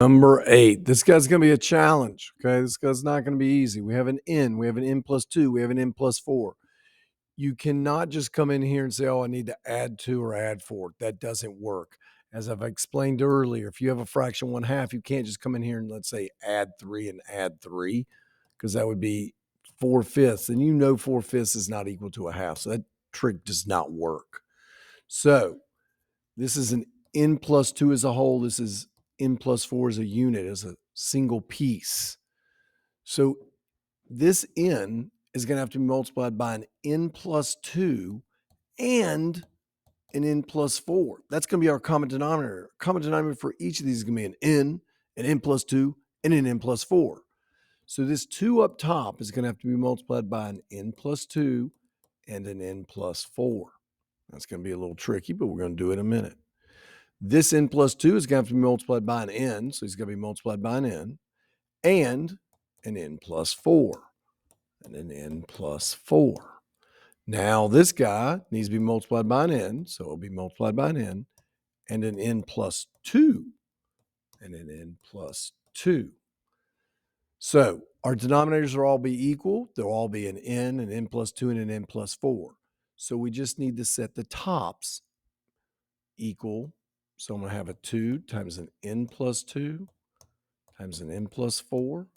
Number 8. This guy's going to be a challenge. Okay. This guy's not going to be easy. We have an n. We have an n plus 2. We have an n plus 4. You cannot just come in here and say, oh, I need to add 2 or add 4. That doesn't work. As I've explained earlier, if you have a fraction 1/2, you can't just come in here and let's say add 3 and add 3, because that would be 4/5. And you know 4/5 is not equal to a half. So that trick does not work. So this is an n plus 2 as a whole. This is n plus 4 as a unit, as a single piece. So this n is going to have to be multiplied by an n plus 2 and an n plus 4. That's going to be our common denominator. Common denominator for each of these is going to be an n plus 2, and an n plus 4. So this 2 up top is going to have to be multiplied by an n plus 2 and an n plus 4. That's going to be a little tricky, but we're going to do it in a minute. This n plus 2 is going to have to be multiplied by an n, so it's going to be multiplied by an n, and an n plus 4, and an n plus 4. Now, this guy needs to be multiplied by an n, so it'll be multiplied by an n, and an n plus 2, and an n plus 2. So our denominators will all be equal. They'll all be an n plus 2, and an n plus 4. So we just need to set the tops equal. So I'm going to have a 2 times an n plus 2 times an n plus 4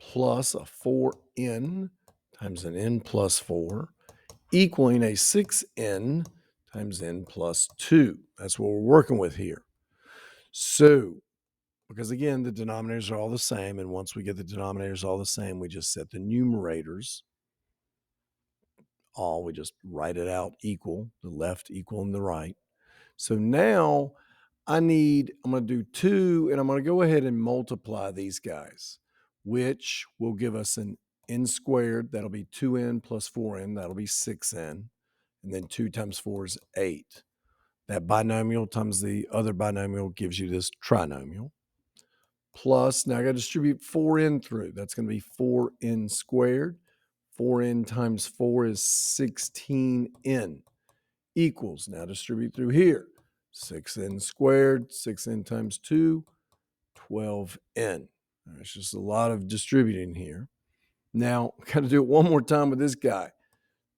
plus a 4n times an n plus 4 equaling a 6n times n plus 2. That's what we're working with here. So, because again, the denominators are all the same, and once we get the denominators all the same, we just set the numerators all, we just write it out equal, the left equaling the right. So now I'm going to do 2, and I'm going to go ahead and multiply these guys, which will give us an n squared. That'll be 2n plus 4n. That'll be 6n. And then 2 times 4 is 8. That binomial times the other binomial gives you this trinomial. Plus, now I got to distribute 4n through. That's going to be 4n squared. 4n times 4 is 16n. Equals, now distribute through here. 6n squared, 6n times 2, 12n. There's just a lot of distributing here. Now, got to do it one more time with this guy.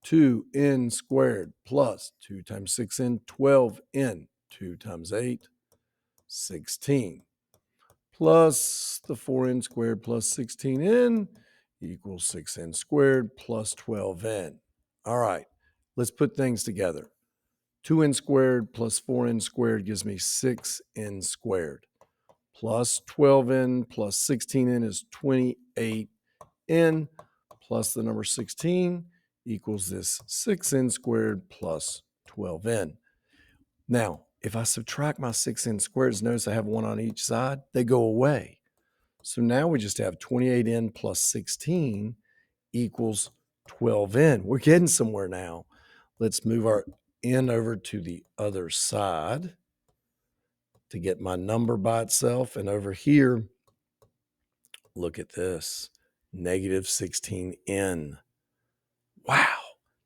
2n squared plus 2 times 6n, 12n. 2 times 8, 16. Plus the 4n squared plus 16n equals 6n squared plus 12n. All right, let's put things together. 2n squared plus 4n squared gives me 6n squared. Plus 12n plus 16n is 28n. Plus the number 16 equals this 6n squared plus 12n. Now, if I subtract my 6n squareds, notice I have one on each side. They go away. So now we just have 28n plus 16 equals 12n. We're getting somewhere now. Let's move our n over to the other side to get my number by itself. And over here, look at this, negative 16n. Wow.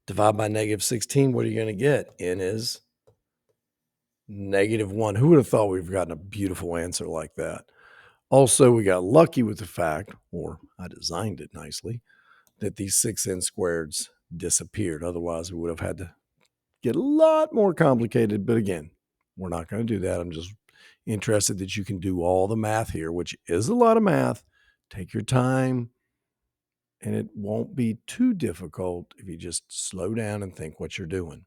Divide by negative 16, what are you going to get? N is negative 1. Who would have thought we've gotten a beautiful answer like that? Also, we got lucky with the fact, or I designed it nicely, that these 6n squareds disappeared. Otherwise, we would have had to get a lot more complicated. But again, we're not going to do that. I'm just interested that you can do all the math here, which is a lot of math. Take your time, and it won't be too difficult if you just slow down and think what you're doing.